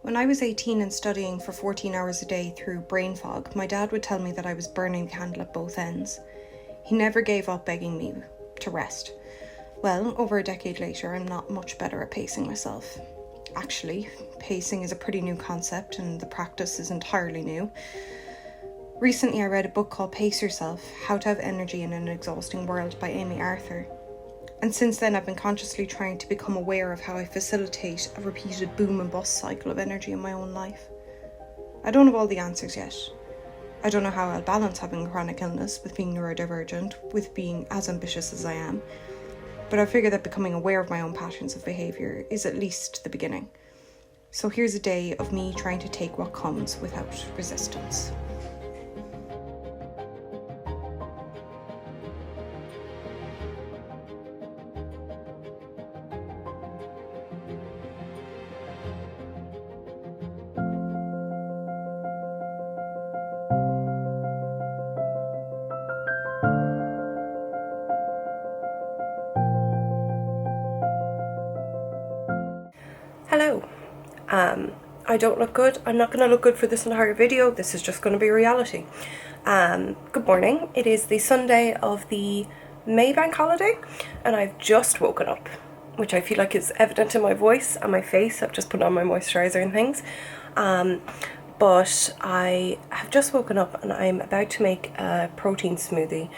When I was 18 and studying for 14 hours a day through brain fog, my dad would tell me that I was burning the candle at both ends. He never gave up begging me to rest. Well, over a decade later, I'm not much better at pacing myself. Actually, pacing is a pretty new concept and the practice is entirely new. Recently, I read a book called Pace Yourself: How to Have Energy in an Exhausting World by Amy Arthur. And since then, I've been consciously trying to become aware of how I facilitate a repeated boom and bust cycle of energy in my own life. I don't have all the answers yet. I don't know how I'll balance having a chronic illness with being neurodivergent, with being as ambitious as I am. But I figure that becoming aware of my own patterns of behaviour is at least the beginning. So here's a day of me trying to take what comes without resistance. Hello. I don't look good. I'm not going to look good for this entire video. This is just going to be reality. Good morning. It is the Sunday of the May bank holiday and I've just woken up, which I feel like is evident in my voice and my face. I've just put on my moisturizer and things. But I have just woken up and I'm about to make a protein smoothie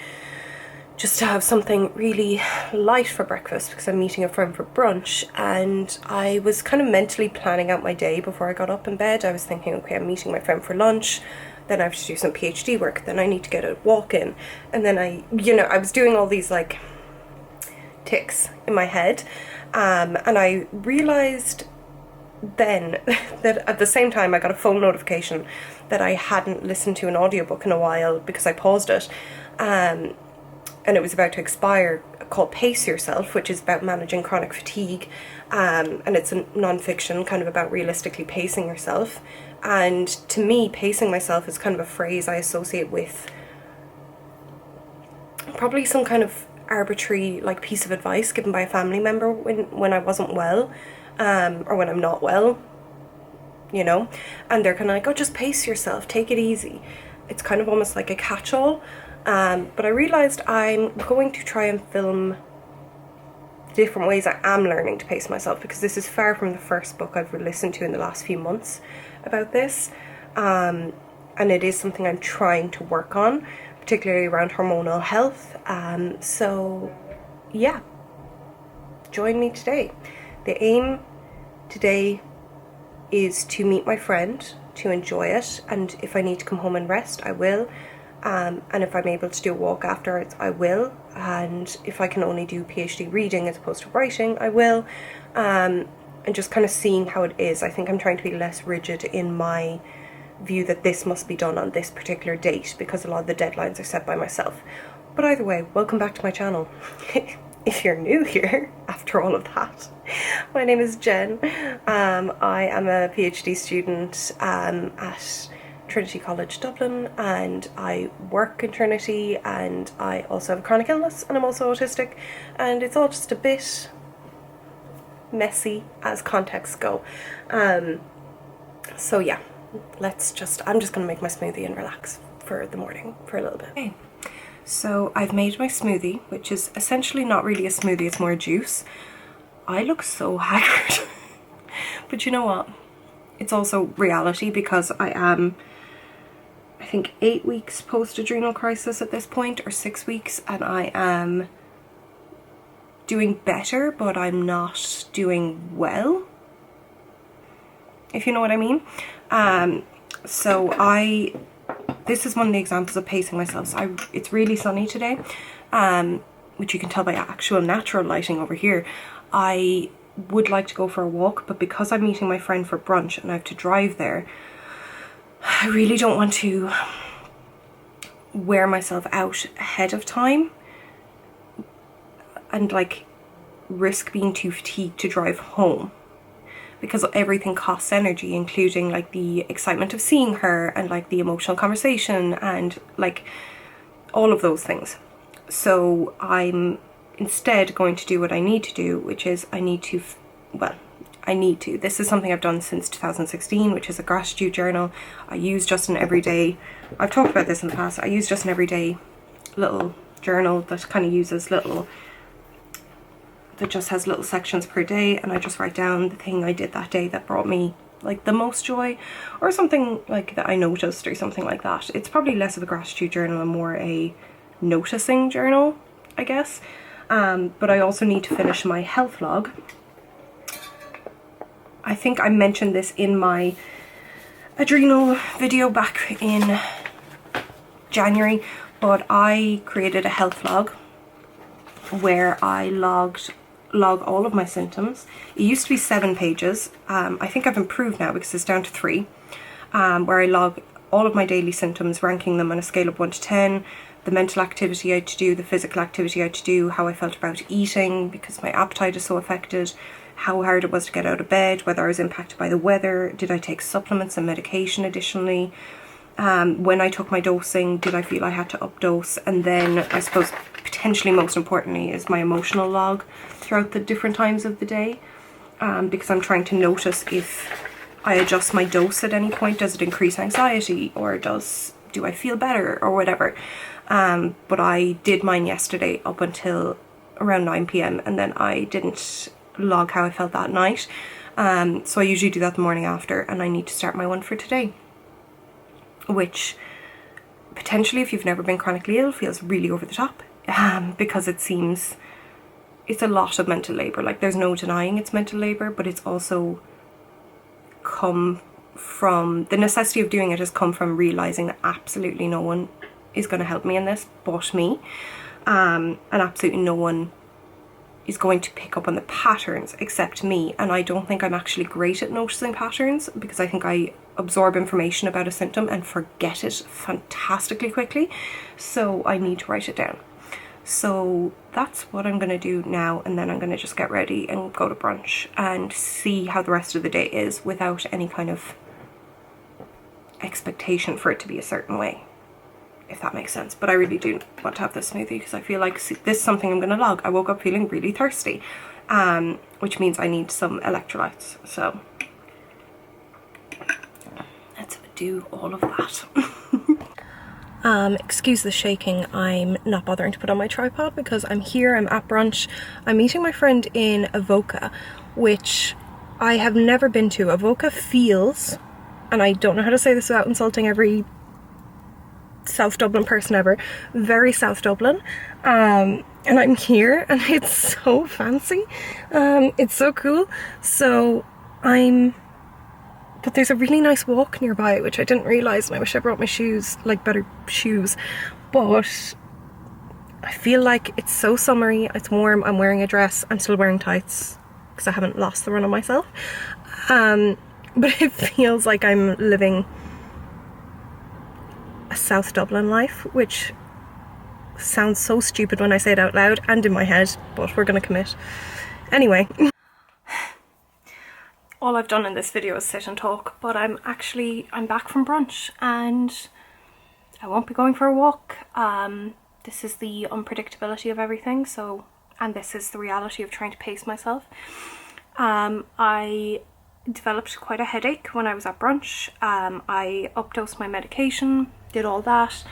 just to have something really light for breakfast because I'm meeting a friend for brunch. And I was kind of mentally planning out my day before I got up in bed. I was thinking, okay, I'm meeting my friend for lunch, then I have to do some PhD work, then I need to get a walk in, and then I was doing all these like ticks in my head, and I realized then that at the same time I got a phone notification that I hadn't listened to an audiobook in a while because I paused it, and it was about to expire, called Pace Yourself, which is about managing chronic fatigue, and it's a non-fiction kind of about realistically pacing yourself. And to me, pacing myself is kind of a phrase I associate with probably some kind of arbitrary like piece of advice given by a family member when I wasn't well, or when I'm not well, and they're kind of like, oh, just pace yourself, take it easy. It's kind of almost like a catch-all. But I realised I'm going to try and film different ways I am learning to pace myself, because this is far from the first book I've listened to in the last few months about this. And it is something I'm trying to work on, particularly around hormonal health. So yeah, join me today. The aim today is to meet my friend, to enjoy it, and if I need to come home and rest, I will. And if I'm able to do a walk afterwards, I will. And if I can only do PhD reading as opposed to writing, I will. And just kind of seeing how it is. I think I'm trying to be less rigid in my view that this must be done on this particular date, because a lot of the deadlines are set by myself. But either way, welcome back to my channel. If you're new here after all of that, my name is Jen. I am a PhD student at Trinity College Dublin, and I work in Trinity, and I also have a chronic illness, and I'm also autistic, and it's all just a bit messy as contexts go. So yeah, I'm just gonna make my smoothie and relax for the morning for a little bit. Okay, so I've made my smoothie, which is essentially not really a smoothie, it's more a juice. I look so haggard, but you know what? It's also reality, because I am, I think, 8 weeks post-adrenal crisis at this point, or 6 weeks, and I am doing better, but I'm not doing well, if you know what I mean. So this is one of the examples of pacing myself. So it's really sunny today, which you can tell by actual natural lighting over here. I would like to go for a walk, but because I'm meeting my friend for brunch and I have to drive there, I really don't want to wear myself out ahead of time and like risk being too fatigued to drive home, because everything costs energy, including like the excitement of seeing her and like the emotional conversation and like all of those things. So I'm instead going to do what I need to do, which is I need to, well, I need to. This is something I've done since 2016, which is a gratitude journal. I use just an everyday, I've talked about this in the past, I use just an everyday little journal that kind of uses little, that just has little sections per day, and I just write down the thing I did that day that brought me like the most joy, or something like that I noticed, or something like that. It's probably less of a gratitude journal and more a noticing journal, I guess. But I also need to finish my health log. I think I mentioned this in my adrenal video back in January, but I created a health log where I log all of my symptoms. It used to be 7 pages. I think I've improved now because it's down to 3, where I log all of my daily symptoms, ranking them on a scale of 1 to 10, the mental activity I had to do, the physical activity I had to do, how I felt about eating because my appetite is so affected, how hard it was to get out of bed, whether I was impacted by the weather, did I take supplements and medication additionally, when I took my dosing, did I feel I had to updose, and then I suppose potentially most importantly is my emotional log throughout the different times of the day, because I'm trying to notice if I adjust my dose at any point, does it increase anxiety, or do I feel better, or whatever. But I did mine yesterday up until around 9 p.m. and then I didn't log how I felt that night. So I usually do that the morning after, and I need to start my one for today, which potentially, if you've never been chronically ill, feels really over the top, because it's a lot of mental labour. Like, there's no denying it's mental labour, but it's also come from, the necessity of doing it has come from realising that absolutely no one is going to help me in this but me, and absolutely no one is going to pick up on the patterns except me. And I don't think I'm actually great at noticing patterns, because I think I absorb information about a symptom and forget it fantastically quickly, so I need to write it down. So that's what I'm going to do now, and then I'm going to just get ready and go to brunch and see how the rest of the day is without any kind of expectation for it to be a certain way, if that makes sense. But I really do want to have this smoothie because I feel like this is something I'm going to log. I woke up feeling really thirsty, which means I need some electrolytes. So let's do all of that. Excuse the shaking. I'm not bothering to put on my tripod because I'm here, I'm at brunch. I'm meeting my friend in Avoca, which I have never been to. Avoca feels, and I don't know how to say this without insulting every South Dublin person ever, very South Dublin, and I'm here and it's so fancy, it's so cool. So but there's a really nice walk nearby, which I didn't realise, and I wish I brought my shoes, like better shoes, but I feel like it's so summery, it's warm, I'm wearing a dress, I'm still wearing tights because I haven't lost the run on myself, but it feels like I'm living a South Dublin life, which sounds so stupid when I say it out loud and in my head, but we're gonna commit. Anyway, all I've done in this video is sit and talk, but I'm back from brunch and I won't be going for a walk. This is the unpredictability of everything, and this is the reality of trying to pace myself. I developed quite a headache when I was at brunch. I updosed my medication, did all that.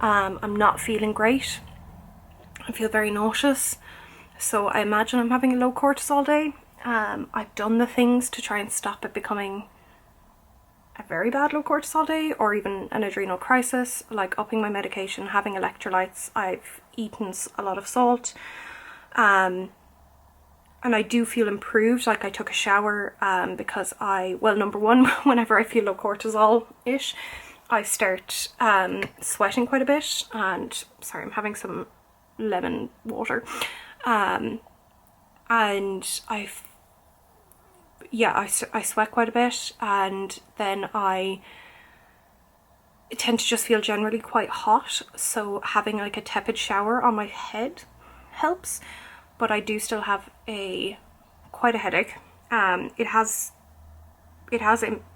I'm not feeling great. I feel very nauseous, so I imagine I'm having a low cortisol day. I've done the things to try and stop it becoming a very bad low cortisol day or even an adrenal crisis, like upping my medication, having electrolytes. I've eaten a lot of salt, and I do feel improved. Like, I took a shower because number one, whenever I feel low cortisol-ish, I start sweating quite a bit, and sorry, I'm having some lemon water, and I sweat quite a bit, and then I tend to just feel generally quite hot, so having like a tepid shower on my head helps. But I do still have quite a headache. It has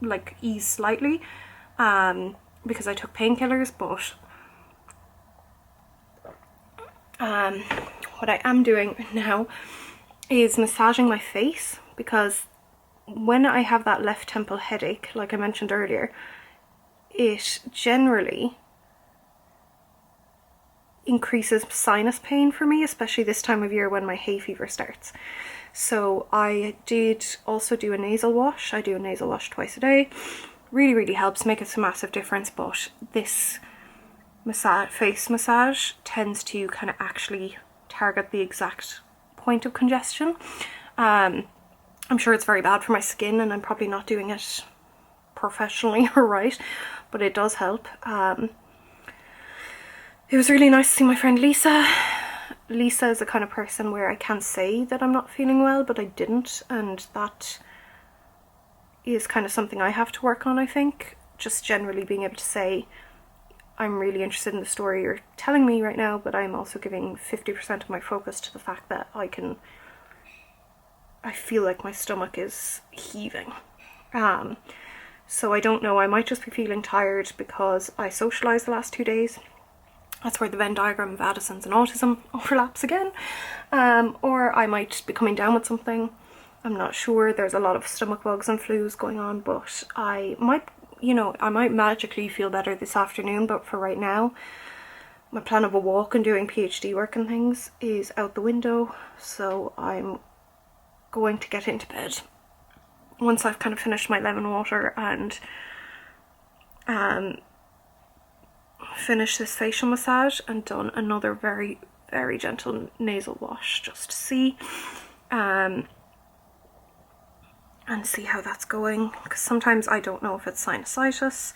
like eased slightly because I took painkillers, but what I am doing now is massaging my face, because when I have that left temple headache, like I mentioned earlier, it generally increases sinus pain for me, especially this time of year when my hay fever starts. So I did also do a nasal wash. I do a nasal wash twice a day. Really helps, makes a massive difference. But this face massage tends to kind of actually target the exact point of congestion. I'm sure it's very bad for my skin, and I'm probably not doing it professionally or right, but it does help. It was really nice to see my friend Lisa. Lisa is the kind of person where I can say that I'm not feeling well, but I didn't, and that is kind of something I have to work on, I think. Just generally being able to say, I'm really interested in the story you're telling me right now, but I'm also giving 50% of my focus to the fact that I feel like my stomach is heaving. So I don't know, I might just be feeling tired because I socialised the last 2 days. That's where the Venn diagram of Addison's and autism overlaps again. Or I might be coming down with something. I'm not sure. There's a lot of stomach bugs and flus going on, but I might magically feel better this afternoon. But for right now, my plan of a walk and doing PhD work and things is out the window. So I'm going to get into bed once I've kind of finished my lemon water and finish this facial massage and done another very gentle nasal wash, just to see and see how that's going, because sometimes I don't know if it's sinusitis,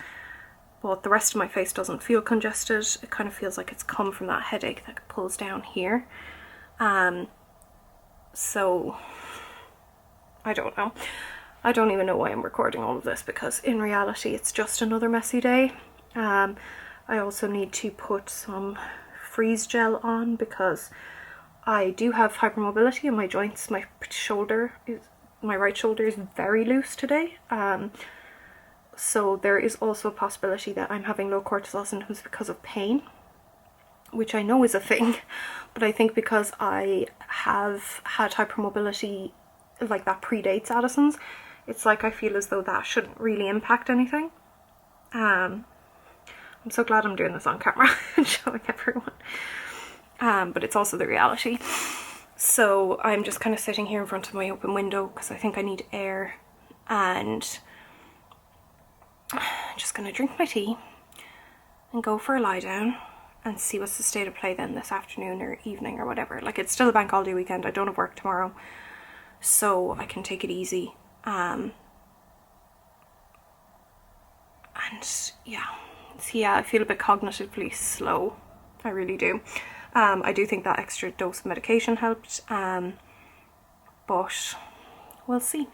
but the rest of my face doesn't feel congested. It kind of feels like it's come from that headache that pulls down here. So I don't know. I don't even know why I'm recording all of this, because in reality it's just another messy day. I also need to put some freeze gel on because I do have hypermobility in my joints. My right shoulder is very loose today. So there is also a possibility that I'm having low cortisol symptoms because of pain, which I know is a thing, but I think because I have had hypermobility, like that predates Addison's, it's like I feel as though that shouldn't really impact anything. I'm so glad I'm doing this on camera and showing everyone. But it's also the reality. So I'm just kind of sitting here in front of my open window because I think I need air, and I'm just going to drink my tea and go for a lie down and see what's the state of play then this afternoon or evening or whatever. Like, it's still a bank holiday weekend. I don't have work tomorrow, so I can take it easy. And yeah. So yeah, I feel a bit cognitively slow. I really do. I do think that extra dose of medication helped, but we'll see.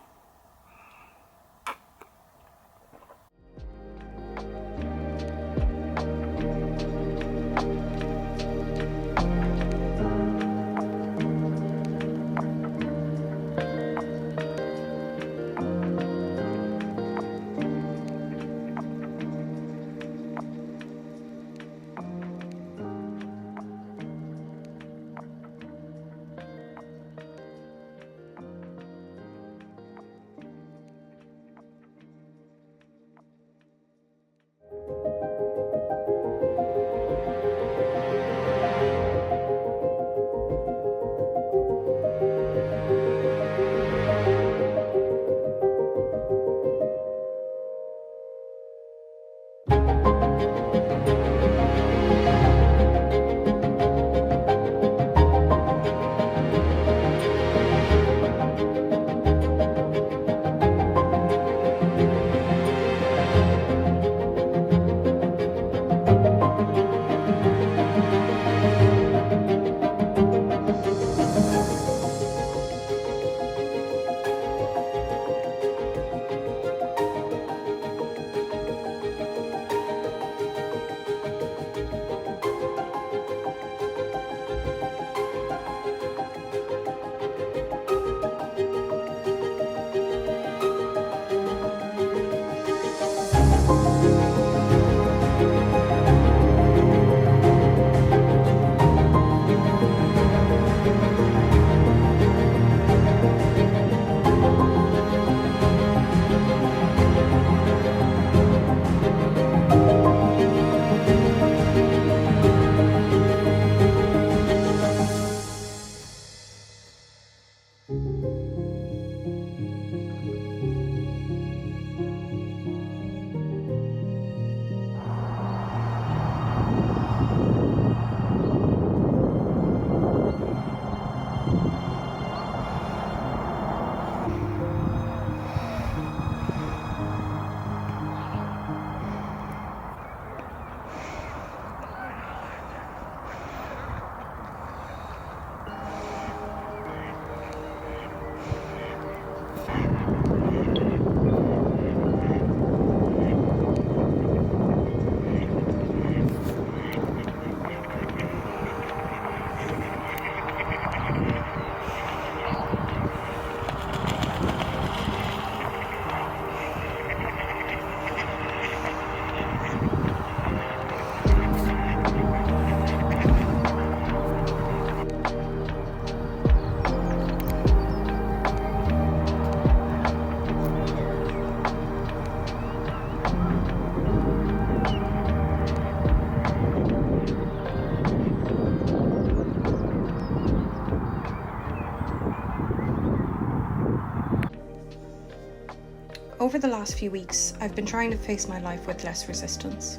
Over the last few weeks, I've been trying to face my life with less resistance.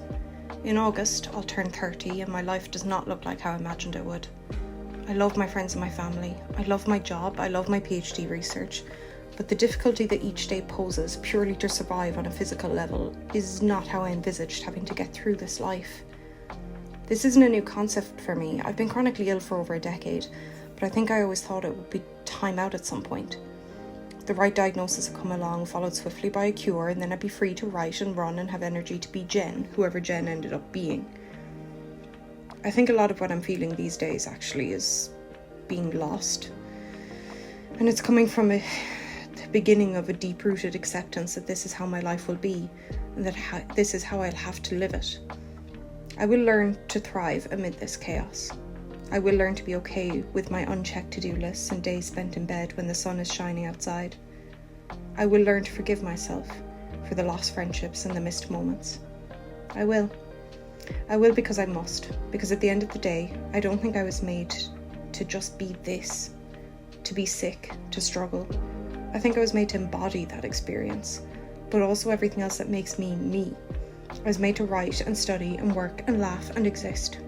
In August, I'll turn 30 and my life does not look like how I imagined it would. I love my friends and my family. I love my job. I love my PhD research. But the difficulty that each day poses purely to survive on a physical level is not how I envisaged having to get through this life. This isn't a new concept for me. I've been chronically ill for over a decade, but I think I always thought it would be time out at some point. The right diagnosis would come along, followed swiftly by a cure, and then I'd be free to write and run and have energy to be Jen, whoever Jen ended up being. I think a lot of what I'm feeling these days actually is being lost. And it's coming from the beginning of a deep-rooted acceptance that this is how my life will be, and that this is how I'll have to live it. I will learn to thrive amid this chaos. I will learn to be okay with my unchecked to-do lists and days spent in bed when the sun is shining outside. I will learn to forgive myself for the lost friendships and the missed moments. I will. I will because I must, because at the end of the day, I don't think I was made to just be this, to be sick, to struggle. I think I was made to embody that experience, but also everything else that makes me me. I was made to write and study and work and laugh and exist.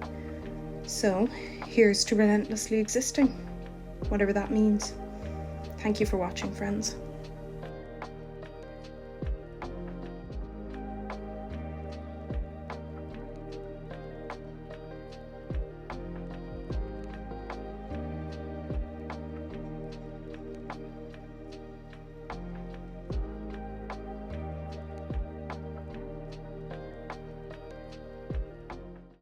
So, here's to relentlessly existing, whatever that means. Thank you for watching, friends.